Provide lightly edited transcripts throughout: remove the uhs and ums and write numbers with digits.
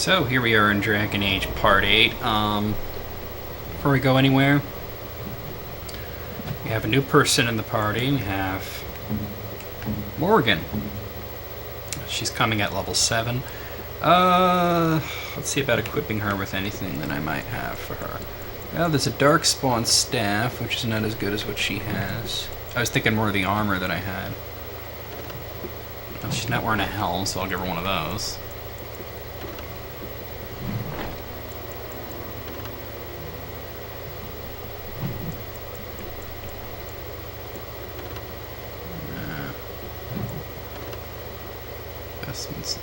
So here we are in Dragon Age Part 8. Before we go anywhere, we have a new person in the party. We have Morgan. She's coming at level 7. Let's see about equipping her with anything that I might have for her. Well, there's a Darkspawn staff, which is not as good as what she has. I was thinking more of the armor that I had. Well, she's not wearing a helm, so I'll give her one of those.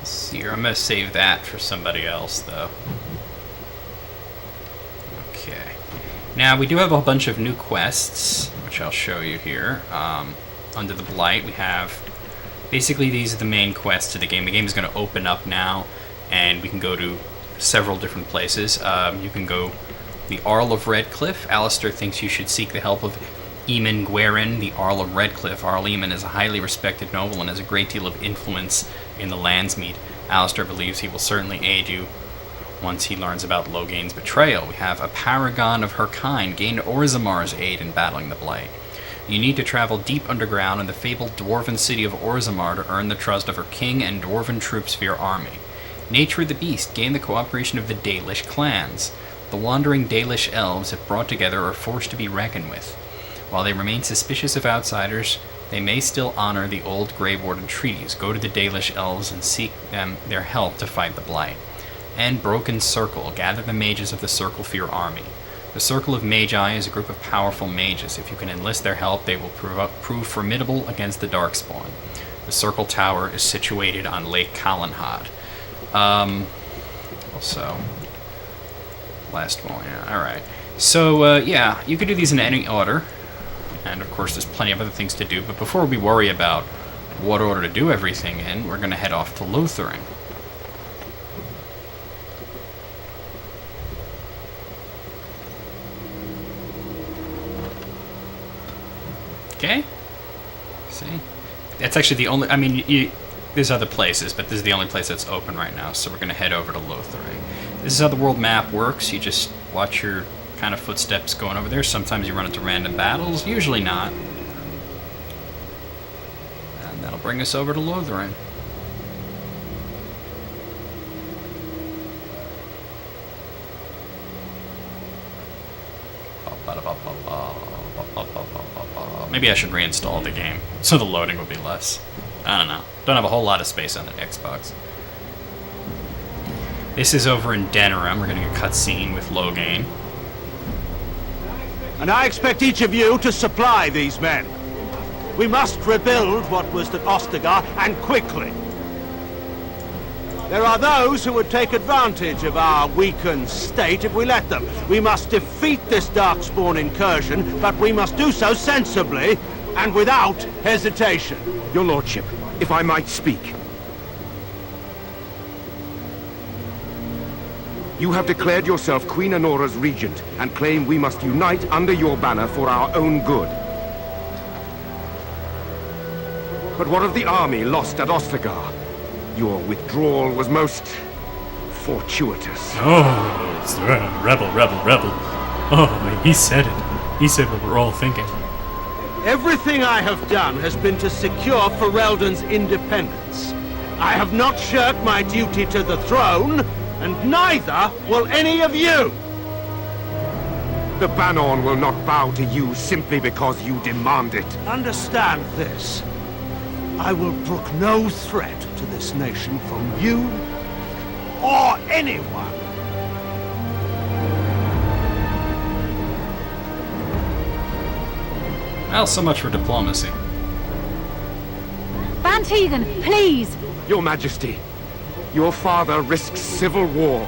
Seer. I'm going to save that for somebody else, though. Okay. Now, we do have a bunch of new quests, which I'll show you here. Under the Blight, we have... Basically, these are the main quests of the game. The game is going to open up now, and we can go to several different places. You can go the Arl of Redcliffe. Alistair thinks you should seek the help of Eamon Gwerin, the Arl of Redcliffe. Arl Eamon is a highly respected noble and has a great deal of influence in the Landsmeet. Alistair believes he will certainly aid you once he learns about Logain's betrayal. We have a paragon of her kind gained Orzamar's aid in battling the Blight. You need to travel deep underground in the fabled dwarven city of Orzammar to earn the trust of her king and dwarven troops for your army. Nature the Beast gain the cooperation of the Dalish clans. The wandering Dalish elves, if brought together, are forced to be reckoned with. While they remain suspicious of outsiders, they may still honor the old Grey Warden treaties. Go to the Dalish elves and seek them their help to fight the Blight. And Broken Circle. Gather the mages of the Circle for your army. The Circle of Magi is a group of powerful mages. If you can enlist their help, they will prove formidable against the Darkspawn. The Circle Tower is situated on Lake Collinhad. Also, last one, yeah, alright. So, yeah, you could do these in any order. And, of course, there's plenty of other things to do. But before we worry about what order to do everything in, we're going to head off to Lothering. Okay? See? That's actually the only... I mean, there's other places, but this is the only place that's open right now. So we're going to head over to Lothering. This is how the world map works. You just watch your kind of footsteps going over there. Sometimes you run into random battles, usually not. And that'll bring us over to Lothering. Maybe I should reinstall the game, so the loading will be less. I don't know. Don't have a whole lot of space on the Xbox. This is over in Denerim. We're getting a cutscene with Logain. And I expect each of you to supply these men. We must rebuild what was at Ostagar, and quickly. There are those who would take advantage of our weakened state if we let them. We must defeat this Darkspawn incursion, but we must do so sensibly and without hesitation. Your Lordship, if I might speak. You have declared yourself Queen Honora's regent and claim we must unite under your banner for our own good. But what of the army lost at Ostagar? Your withdrawal was most fortuitous. Oh, it's rebel. Oh, he said it. He said what we're all thinking. Everything I have done has been to secure Ferelden's independence. I have not shirked my duty to the throne, and neither will any of you! The Banon will not bow to you simply because you demand it. Understand this. I will brook no threat to this nation from you or anyone. Well, so much for diplomacy. Van Tegan, please! Your Majesty, your father risks civil war.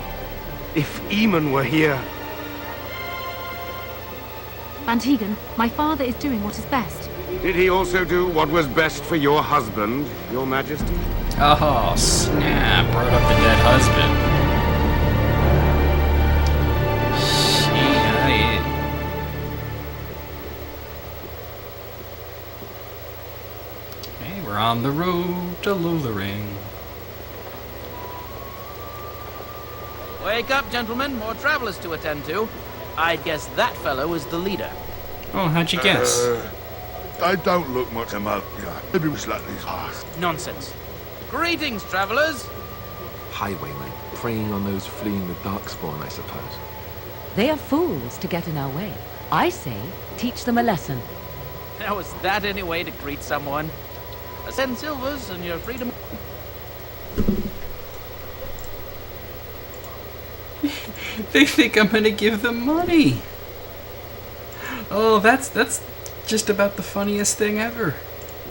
If Eamon were here... Van Tegan, my father is doing what is best. Did he also do what was best for your husband, your Majesty? Oh, snap. Brought up the dead husband. Shit. Okay, we're on the road to Lothering. Wake up, gentlemen. More travelers to attend to. I'd guess that fellow is the leader. Oh, how'd you guess? They don't look much about you. Maybe we like these hearts. Nonsense. Greetings, travelers. Highwaymen, preying on those fleeing the Darkspawn, I suppose. They are fools to get in our way. I say, teach them a lesson. Now, is that any way to greet someone? 10 silvers and you're free to... They think I'm gonna give them money. Oh, that's just about the funniest thing ever.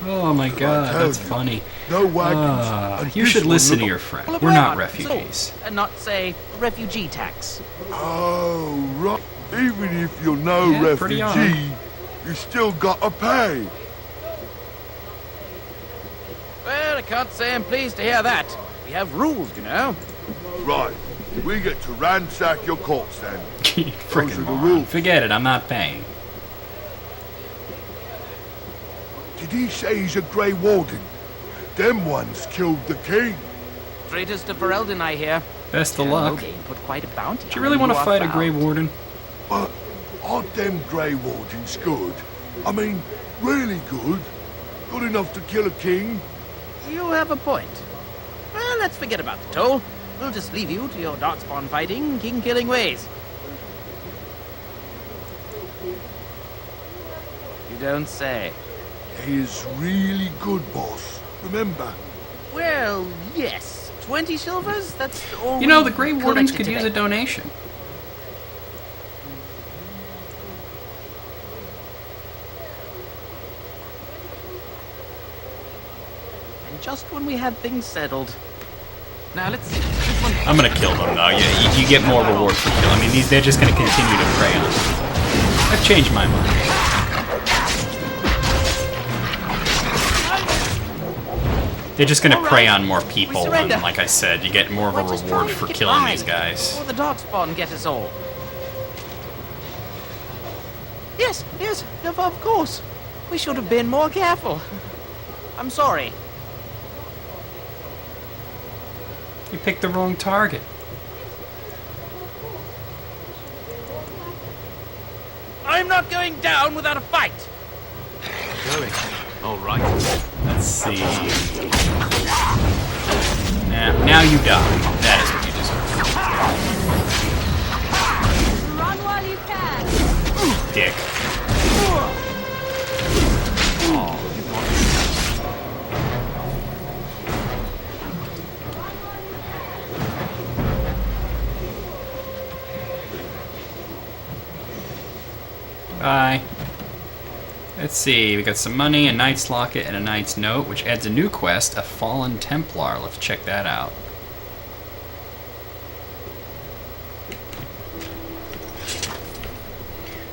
Oh my god, that's funny. No wagons. You should listen to your friend. We're not refugees. And not, say, refugee tax. Oh, right. Even if you're no Yeah, pretty refugee, you still gotta pay. Well, I can't say I'm pleased to hear that. We have rules, you know. Right. We get to ransack your corpse then. Frickin' Those are the moron. rules. Forget it, I'm not paying. Did he say he's a Grey Warden? Them ones killed the king. Traitors to Ferelden, I hear. Best of luck. Lothering put quite a bounty. Do you really want to fight a Grey Warden? But aren't them Grey Wardens good? I mean, really good? Good enough to kill a king? You have a point. Well, let's forget about the toll. We'll just leave you to your darkspawn fighting, king-killing ways. You don't say. He is really good, boss. Remember? Well, yes. 20 silvers? That's all. You know, we've the Grey Wardens collected could use today. a donation. And just when we had things settled. Now let's see. This one. I'm gonna kill them though. You get more reward for killing. I mean, they're just gonna continue to prey on. I've changed my mind. They're just gonna prey on more people, and like I said, you get more of a We're just reward trying to for get killing by these guys. Before the darkspawn get us all. Yes, of course. We should have been more careful. I'm sorry. You picked the wrong target. I'm not going down without a fight. Going. All right. Let's see. Now you die. That is what you deserve. Run while you can. Dick. Bye. Let's see, we got some money, a Knight's Locket, and a Knight's Note, which adds a new quest, a Fallen Templar. Let's check that out.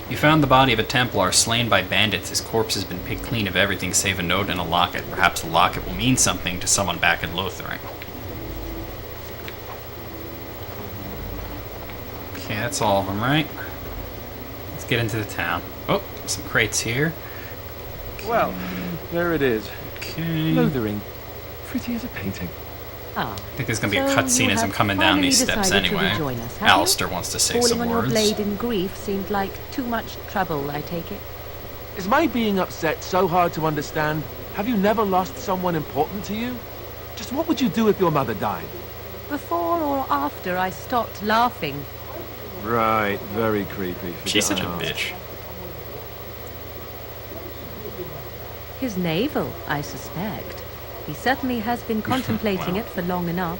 You found the body of a Templar slain by bandits. His corpse has been picked clean of everything save a note and a locket. Perhaps the locket will mean something to someone back in Lothering. Okay, that's all of them, right? Let's get into the town. Oh, some crates here. Well, there it is. Okay. Lothering. Pretty as a painting. Ah, I think there's going to be a so cutscene you as I'm have coming down these finally steps decided to anyway. rejoin us, have you? Alistair wants to say falling some on words. your blade in grief seemed like too much trouble, I take it. Is my being upset so hard to understand? Have you never lost someone important to you? Just what would you do if your mother died? Before or after I stopped laughing. Right, very creepy. She's such a Forget I asked. bitch. His navel, I suspect. He certainly has been contemplating it for long enough.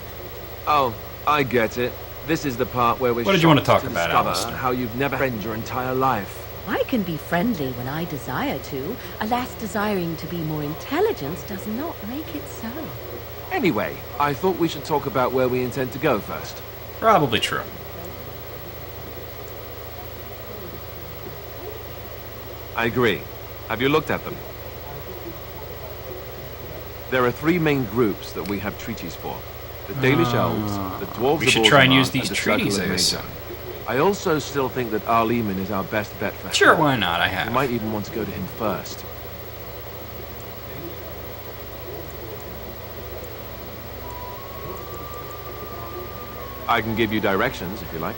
Oh, I get it. This is the part where we're What did you want to shocked talk about, discover Alistair? how you've never friended your entire life. I can be friendly when I desire to. Alas, desiring to be more intelligent does not make it so. Anyway, I thought we should talk about where we intend to go first. Probably true. I agree. Have you looked at them? There are three main groups that we have treaties for. The Dalish Elves, the Dwarves We of should try and Orzammar, use these the Circle treaties, of I Major. assume. I also still think that Arleman is our best bet for Sure, help. why not? I You have. might even want to go to him first. I can give you directions, if you like.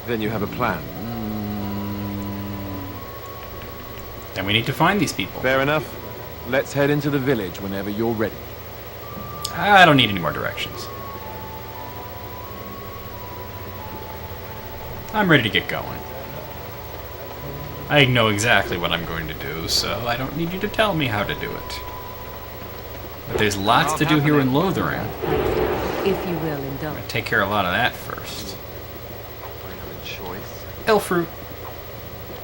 Then you have a plan. Then we need to find these people. Fair enough. Let's head into the village whenever you're ready. I don't need any more directions. I'm ready to get going. I know exactly what I'm going to do, so I don't need you to tell me how to do it. But there's lots to do here in Lothering. If you will indulge. I'll take care of a lot of that first. I have a choice. Elf fruit.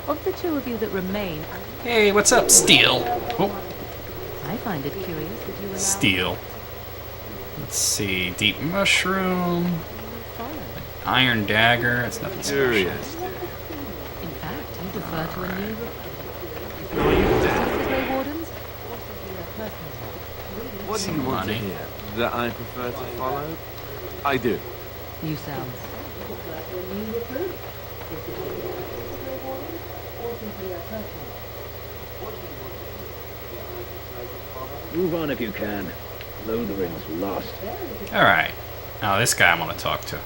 Of the two of you that remain, Hey, what's up, Steel? Oh, I find it curious that you allow Steel. Let's see. Deep mushroom. follow. Iron dagger. That's nothing special. Curious. In fact, you defer to a new Right. the Grey Wardens. What do you want to Money. hear? That I prefer to follow? I do. You sound. Move on if you can. Lothering's lost. Alright. Now this guy I want to talk to.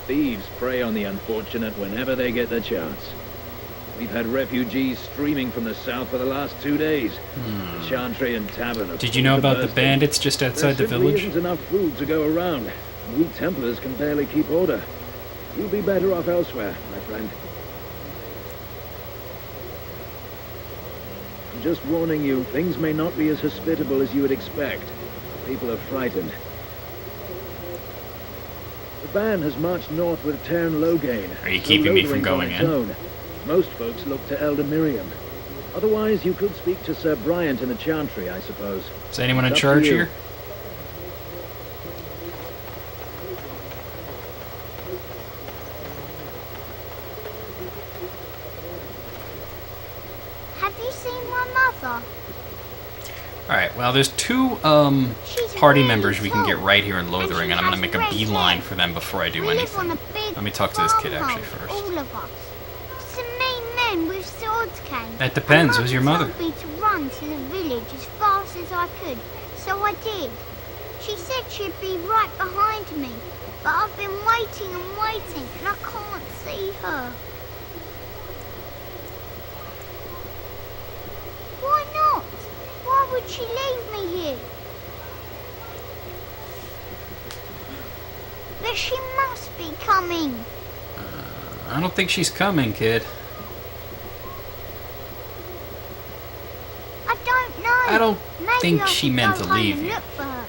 Thieves prey on the unfortunate whenever they get the chance. We've had refugees streaming from the south for the last 2 days. The Chantry and Tavern are Did you know full to about the bursting. bandits just outside the There simply village? isn't enough food to go around. We Templars can barely keep order. You'll be better off elsewhere, my friend. I'm just warning you, things may not be as hospitable as you would expect. People are frightened. The band has marched north with Tairn Logain. Are you so keeping me from Lothering's going on its in? own. Most folks look to Elder Miriam. Otherwise, you could speak to Sir Bryant in the Chantry, I suppose. Is anyone in It's up to charge you. here? Have you seen my mother? Alright, well there's two She's party really members we can get tall, right here in and Lothering, she and I'm gonna has make a great beeline hair. for them before I do We live on anything. a big Let me talk to this kid actually farmhouse, first. all of us. Some mean men with swords came. That depends, And who's your Mother mother? told me to run to the village as fast as I could, so I did. She said she'd be right behind me, but I've been waiting and waiting, and I can't see her. Why not? Why would she leave me here? But she must be coming. I don't think she's coming, kid. I don't know. I don't Maybe think I she should meant go to home leave and you. look for her.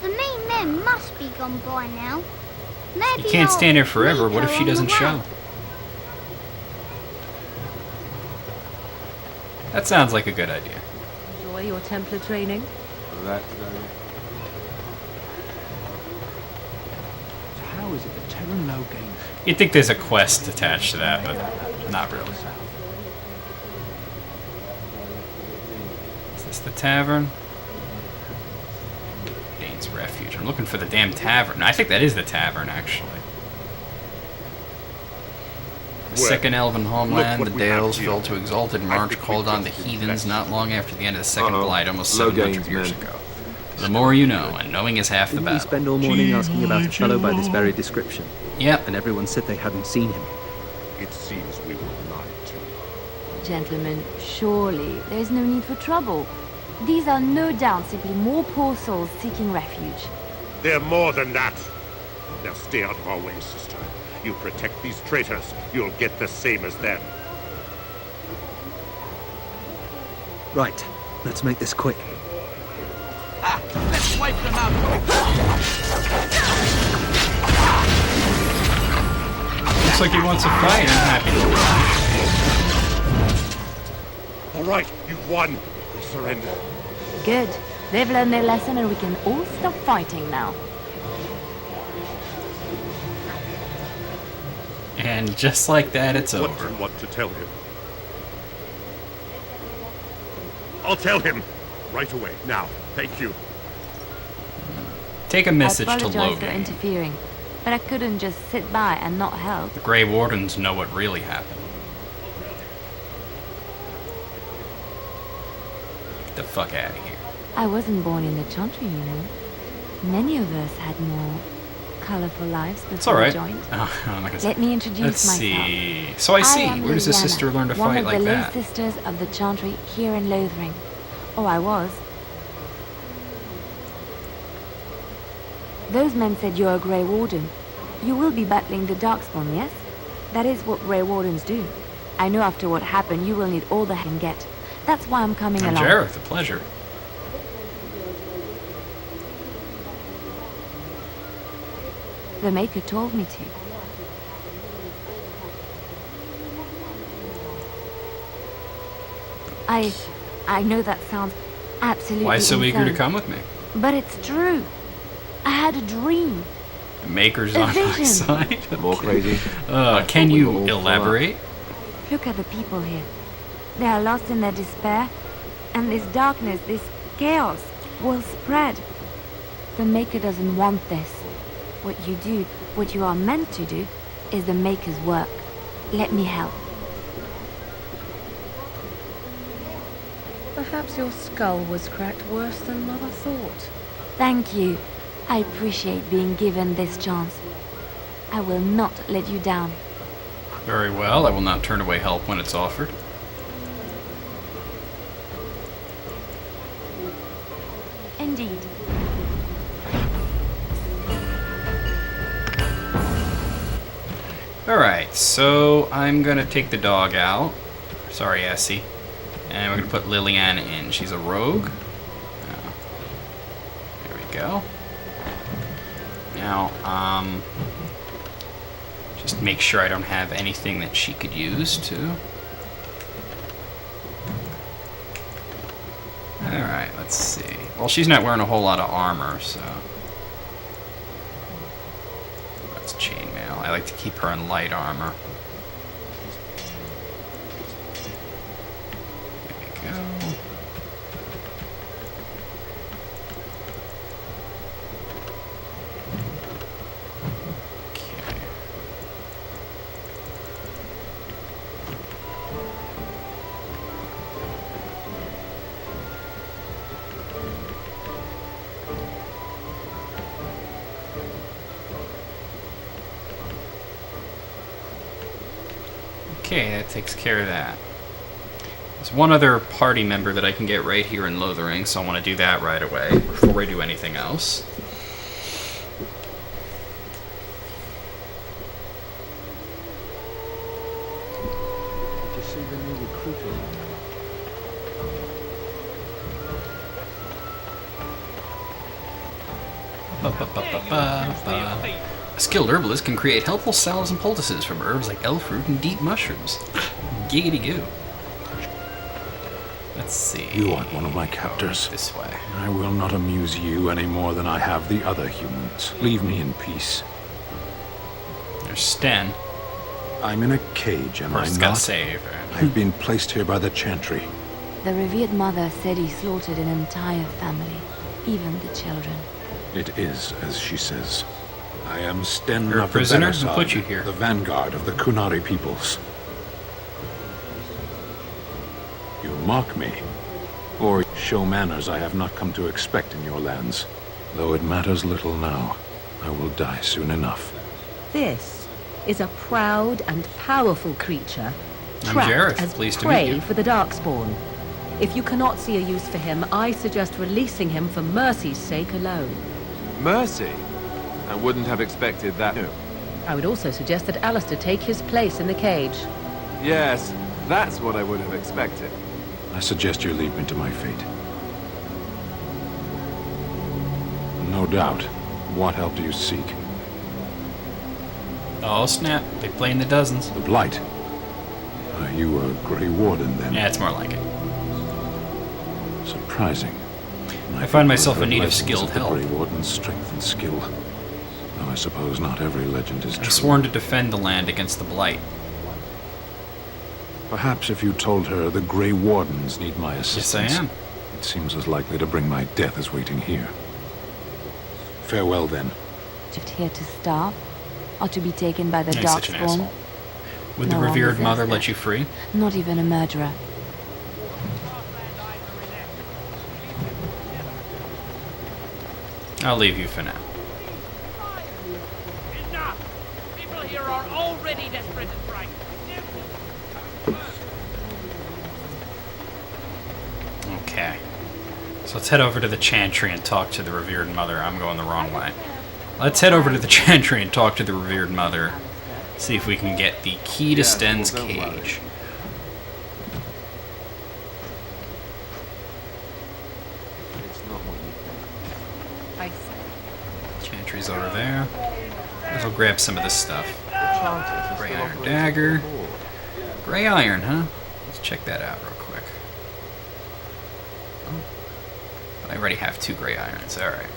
The mean men must be gone by now. Maybe You can't I'll stand here forever. meet What if her she on the doesn't way. show? That sounds like a good idea. Enjoy your Templar training. That, How is it that Tairn Logain... You'd think there's a quest attached to that, but not really. Is this the tavern? Dane's Refuge. I'm looking for the damn tavern. I think that is the tavern, actually. The Well, second elven homeland, what the we have Dales here. fell to exalted march, think we called on the trusted heathens best. not long after the end of the second Uh-oh. blight, almost Low 700 gains, years men. ago. The more you know, and knowing is half the Didn't we battle. spend all morning asking about a fellow by this very description? Yep. And everyone said they hadn't seen him. It seems we were lied to. Gentlemen, surely there is no need for trouble. These are no doubt simply more poor souls seeking refuge. They're more than that. Now stay out of our way, sister. You protect these traitors, you'll get the same as them. Right, let's make this quick. Let's wipe them out. Looks like he wants a fight. I'm happy to watch. All right, you've won. We surrender. Good. They've learned their lesson and we can all stop fighting now. And just like that, it's What do over. you want to tell him? I'll tell him. Right away, now. Thank you. Take a message I to apologize for Logan. interfering, but I couldn't just sit by and not help. The Grey Wardens know what really happened. Get the fuck out of here. I wasn't born in the Chantry, you know. Many of us had more colorful lives It's before we alright. joined. Oh, I'm not gonna Let me introduce Let's myself. see. So I see. am Where does a Liliana, sister learn to one fight of like the that? lay sisters of the Chantry here in Lothering. Oh, I was. Those men said you're a Grey Warden. You will be battling the Darkspawn, yes? That is what Grey Wardens do. I know after what happened, you will need all the help you can get. That's why I'm coming along. Jareth, a pleasure. The Maker told me to. I know that sounds absolutely Why so eager to insane, come with me? but it's true. I had a dream. The Maker's A on my vision. side. More crazy? Can we you were all full elaborate? Look at the people here. They are lost in their despair, and this darkness, this chaos, will spread. The Maker doesn't want this. What you do, what you are meant to do, is the Maker's work. Let me help. Perhaps your skull was cracked worse than Mother thought. Thank you. I appreciate being given this chance. I will not let you down. Very well. I will not turn away help when it's offered. Indeed. Alright, so I'm gonna take the dog out. Sorry, Essie. And we're gonna put Liliana in. She's a rogue. There we go. Now, just make sure I don't have anything that she could use to. Alright, let's see. Well, she's not wearing a whole lot of armor, so. That's chainmail. I like to keep her in light armor. There we go. Okay. Okay, that takes care of that. There's one other party member that I can get right here in Lothering, so I want to do that right away before I do anything else. Did you see the new recruiters? Ba-ba-ba-ba-ba. A skilled herbalist can create helpful salves and poultices from herbs like elf fruit and deep mushrooms. Giggity goo. Let's see. You aren't one of my captors. This way. I will not amuse you any more than I have the other humans. Leave me in peace. There's Sten. I'm in a cage, am I First gotta not? save. I've been placed here by the Chantry. The revered mother said he slaughtered an entire family, even the children. It is as she says. I am Sten You're a of the prisoner? Who Benarsad, put you here? the vanguard of the Kunari peoples. You mock me, or show manners I have not come to expect in your lands. Though it matters little now, I will die soon enough. This is a proud and powerful creature, I'm trapped Jareth. as Pleased to meet prey you. for the Darkspawn. If you cannot see a use for him, I suggest releasing him for mercy's sake alone. Mercy? I wouldn't have expected that. I would also suggest that Alistair take his place in the cage. Yes, that's what I would have expected. I suggest you leave me to my fate. No doubt. What help do you seek? Oh snap! They play in the dozens. The Blight. Are you a Grey Warden, then? Yeah, it's more like it. Surprising. I find myself in I've heard need of legends skilled the help. Grey Warden's strength and skill. Though I suppose not every legend is I've true. sworn to defend the land against the Blight. Perhaps if you told her the Grey Wardens need my assistance. Yes, I am. It seems as likely to bring my death as waiting here. Farewell, then. Just here to starve, or to be taken by the He's such an Darkspawn. asshole. Would the No one revered deserves mother that. let you free? Not even a murderer. I'll leave you for now. Enough! People here are already desperate and frightened. Okay. So let's head over to the Chantry and talk to the Revered Mother. I'm going the wrong way. Let's head over to the Chantry and talk to the Revered Mother. See if we can get the key to Sten's cage. Chantry's over there. Let's go grab some of this stuff. Gray iron dagger. Gray iron, huh? Let's check that out real quick. Oh. But I already have 2 gray irons. Alright.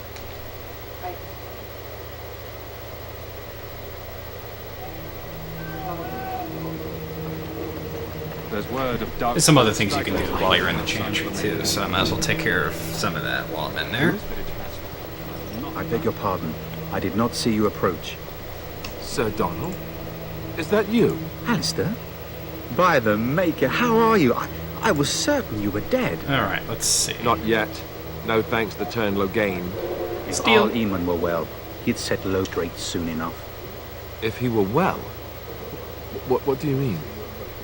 There's some other things you can do while you're in the Chantry too, so I might as well take care of some of that while I'm in there. I beg your pardon. I did not see you approach. Sir Donald? Is that you? Alistair? By the Maker, how are you? I was certain you were dead. Alright, let's see. Not yet. No thanks to Turn Logain. If Steal. Arl Eamon were well, he'd set Lothering soon enough. If he were well? What do you mean?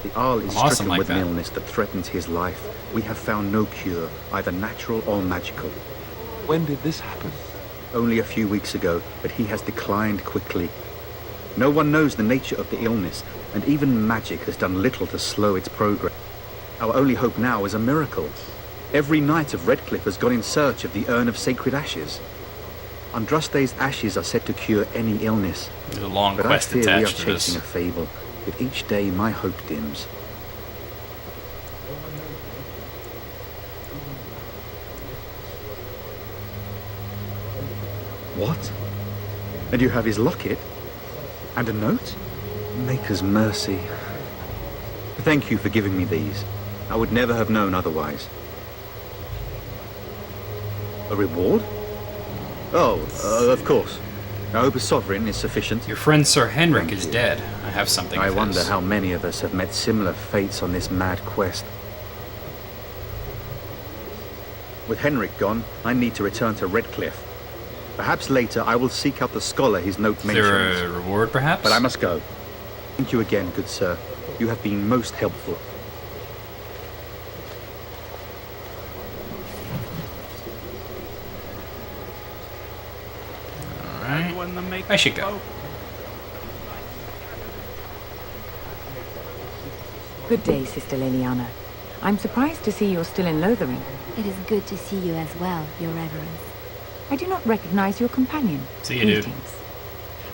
The Arl is Awesome stricken like with that. an illness that threatens his life. We have found no cure, either natural or magical. When did this happen? Only a few weeks ago, but he has declined quickly. No one knows the nature of the illness, and even magic has done little to slow its progress. Our only hope now is a miracle. Every knight of Redcliffe has gone in search of the Urn of Sacred Ashes. Andraste's ashes are said to cure any illness. There's a long But I quest fear we are attached to chasing a this. fable. With each day, my hope dims. What? And you have his locket? And a note? Maker's mercy. Thank you for giving me these. I would never have known otherwise. A reward? Oh, of course. I hope a sovereign is sufficient. Your friend Sir Henrik Thank is you. dead. I have something I of wonder his. how many of us have met similar fates on this mad quest. With Henrik gone, I need to return to Redcliffe. Perhaps later I will seek out the scholar his note Is mentions. there a reward, perhaps? But I must go. Thank you again, good sir. You have been most helpful. Alright. I should go. Good day, Sister Liliana. I'm surprised to see you're still in Lothering. It is good to see you as well, Your Reverence. I do not recognize your companion. See you, dude. Greetings.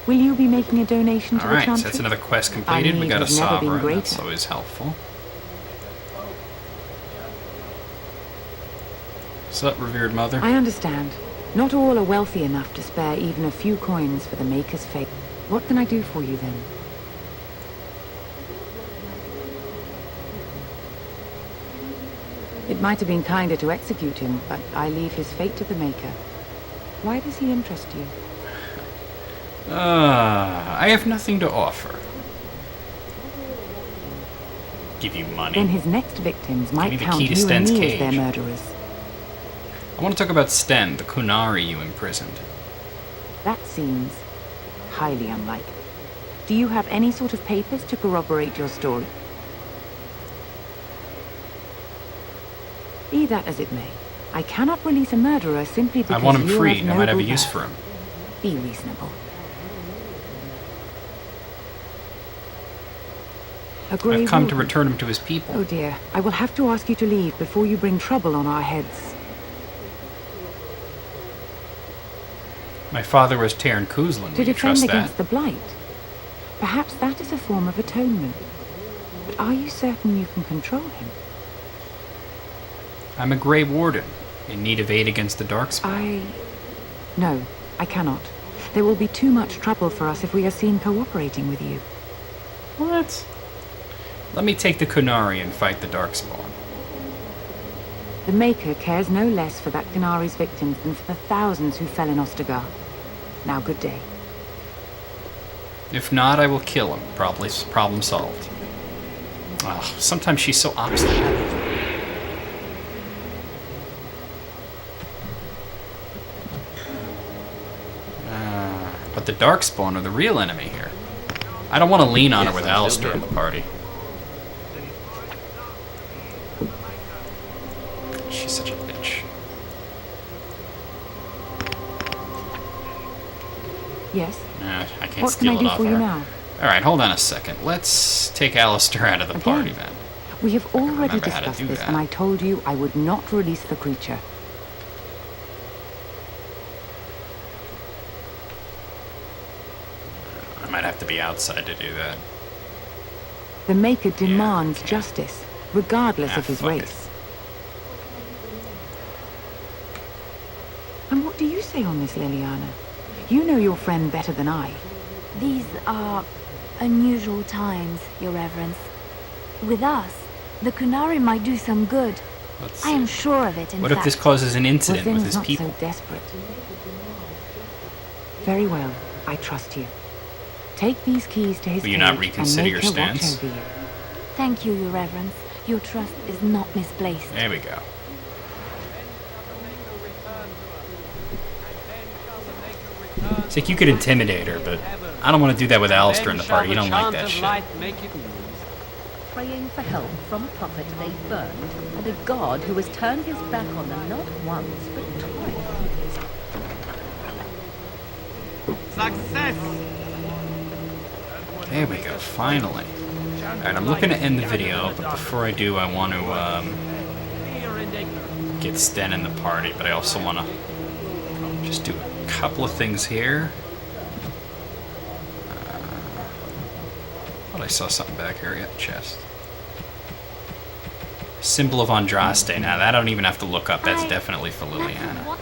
Will you be making a donation to the Alright, so Chantry? that's another quest completed. Our We need got a has never been sovereign. greater. That's always helpful. What's up, Revered Mother? I understand. Not all are wealthy enough to spare even a few coins for the Maker's fate. What can I do for you then? It might have been kinder to execute him, but I leave his fate to the Maker. Why does he interest you? I have nothing to offer. Give you money. Then his next victims me might the count key to you and Sten's me as their cage. murderers. I want to talk about Sten, the Kunari you imprisoned. That seems highly unlikely. Do you have any sort of papers to corroborate your story? Be that as it may, I cannot release a murderer simply because I want him you freed. have I might have a noble use birth. for him. Be reasonable. A grave I've come to warden. return him to his people. Oh dear, I will have to ask you to leave before you bring trouble on our heads. My father was Taran Kuzlin. To Will you defend trust against that? the Blight. Perhaps that is a form of atonement. But are you certain you can control him? I'm a Grey Warden, in need of aid against the Darkspawn. No, I cannot. There will be too much trouble for us if we are seen cooperating with you. What? Let me take the Kunari and fight the Darkspawn. The Maker cares no less for that Canari's victims than for the thousands who fell in Ostagar. Now, good day. If not, I will kill him. Probably problem solved. Ugh, sometimes she's so obstinate. But the Darkspawn are the real enemy here. I don't want to lean on her with Alistair in the party. She's such a bitch. Yes? I can't What can I steal it do off for you her. now? Alright, hold on a second. Let's take Alistair out of the party then. We have already remember how to discussed do this, that. and I told you I would not release the creature. I might have to be outside to do that. The Maker demands justice, regardless of his fuck it. race. And what do you say on this, Liliana? You know your friend better than I. These are unusual times, Your Reverence. With us, the Kunari might do some good. I am sure of it, in What if fact. this causes an Were incident with things his not people? so desperate? Very well, I trust you. Take these keys to his Will you cage not reconsider and your make her watch stance? over you. Thank you, Your Reverence. Your trust is not misplaced. There we go. It's like you could intimidate her, but I don't want to do that with Alistair in the party. You don't like that shit. Praying for help from a prophet they burned, and a god who has turned his back on them not once, but twice. Success! There we go, finally. Alright, I'm looking to end the video, but before I do, I want to get Sten in the party, but I also want to just do a couple of things here. Thought I saw something back here. Yeah, chest. Symbol of Andraste. Now, that I don't even have to look up. That's definitely for Liliana.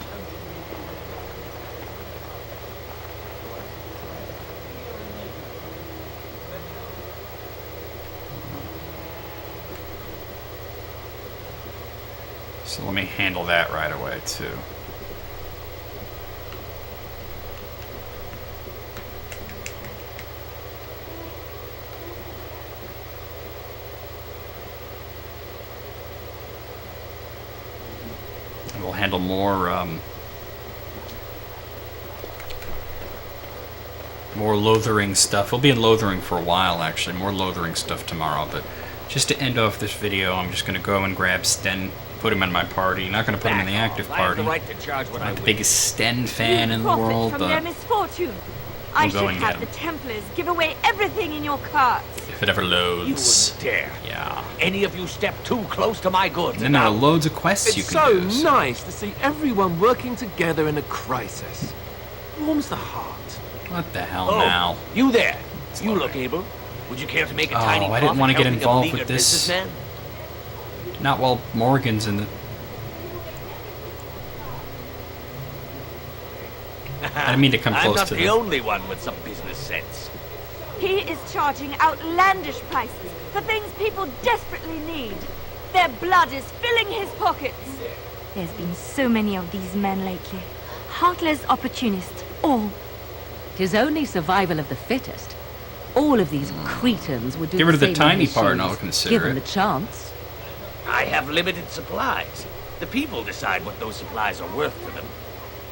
So let me handle that right away, too. And we'll handle more, more Lothering stuff. We'll be in Lothering for a while, actually. More Lothering stuff tomorrow, but just to end off this video, I'm just going to go and grab Sten, put him in my party. Not going to put him in the active party. I'm not the biggest Sten fan in the world, from their but misfortune. I we'll go should and have get the him. Templars give away everything in your carts. If it ever loads. You wouldn't dare. Yeah. Any of you step too close to my goods. And then there are loads of quests you It's can so do. nice to see everyone working together in a crisis. Warms the heart. What the hell Oh, now? you there. You look able. Would you care to make a tiny I didn't want to get helping a involved beleaguered with this. businessman? Not while Morgan's in the... I didn't mean to come I'm close not to the them. only one with some business sense. He is charging outlandish prices for things people desperately need. Their blood is filling his pockets. There's been so many of these men lately. Heartless opportunists, all. 'Tis only survival of the fittest. All of these cretins would do Get rid of the same tiny in his part and shoes, I'll consider given it. the chance. I have limited supplies. The people decide what those supplies are worth to them.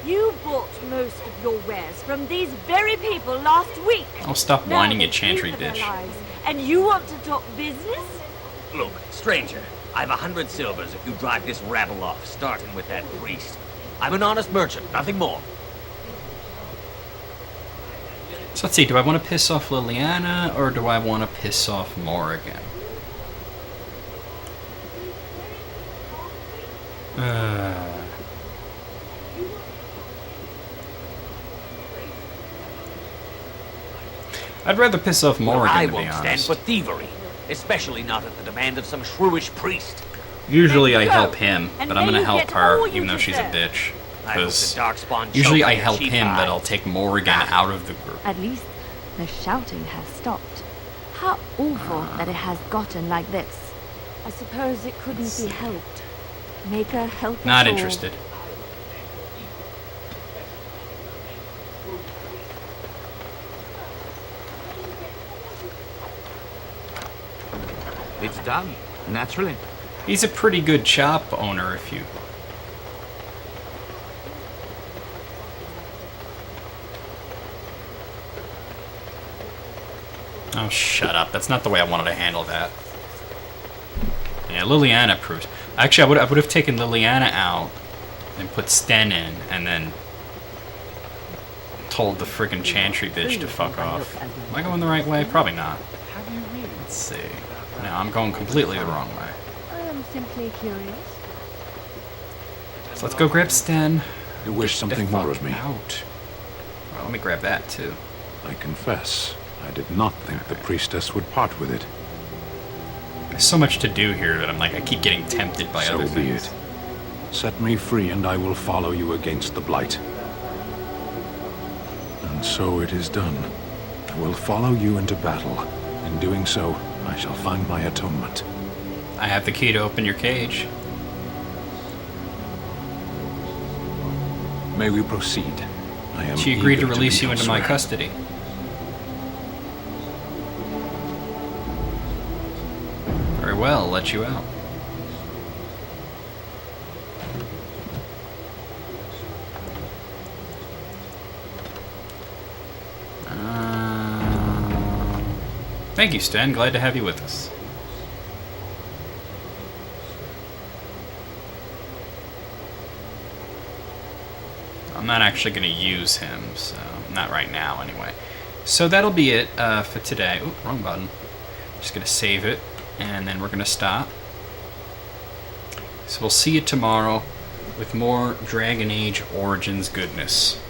You bought most of your wares from these very people last week. Oh, stop Now whining, they you chantry pay for their bitch. lives, and you want to talk business? Look, stranger, I've 100 silvers if you drive this rabble off, starting with that priest. I'm an honest merchant, nothing more. So let's see, do I want to piss off Liliana or do I want to piss off Morrigan? I'd rather piss off Morrigan, I to be won't stand honest. for thievery, especially not at the demand of some shrewish priest. Usually I Go, help him, and but I'm may gonna you help get her, all you even though she's a deserve. bitch. I hope Because the Darkspawn usually choke I on your help cheap him, but hide. I'll take Morrigan out of the group. At least the shouting has stopped. How awful that it has gotten like this. I suppose it couldn't be helped. Maker, help us Not all. interested. It's done, naturally. He's a pretty good shop owner if you... Oh, shut up. That's not the way I wanted to handle that. Yeah, Liliana proves. Actually, I would have taken Liliana out and put Sten in, and then told the friggin' Chantry bitch to fuck off. Am I going the right way? Probably not. Let's see. No, I'm going completely the wrong way. I am simply curious. So let's go grab Sten. You wish something more of me? Out. Well, let me grab that too. I confess, I did not think the priestess would part with it. There's so much to do here that I'm like, I keep getting tempted by other So be things. it. Set me free and I will follow you against the Blight. And so it is done. I will follow you into battle. In doing so, I shall find my atonement. I have the key to open your cage. May we proceed? I am She agreed to eager release be you into my elsewhere. custody. Very well, I'll let you out. Thank you, Sten. Glad to have you with us. I'm not actually going to use him, so not right now anyway. So that'll be it for today. Ooh, wrong button. Just going to save it, and then we're going to stop. So we'll see you tomorrow with more Dragon Age Origins goodness.